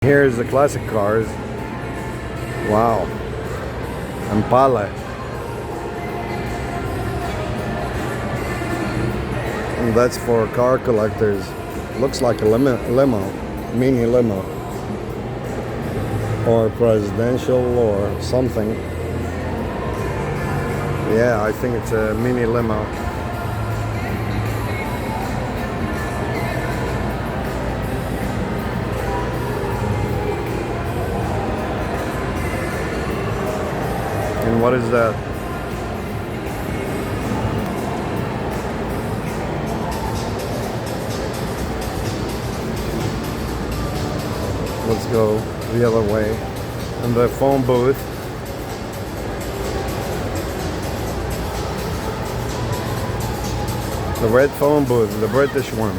Here's the classic cars. Wow. Impala. And that's for car collectors. Looks like a limo, mini limo. Or presidential or something. Yeah, I think it's a mini limo. And what is that? Let's go the other way. And the phone booth. The red phone booth, the British one.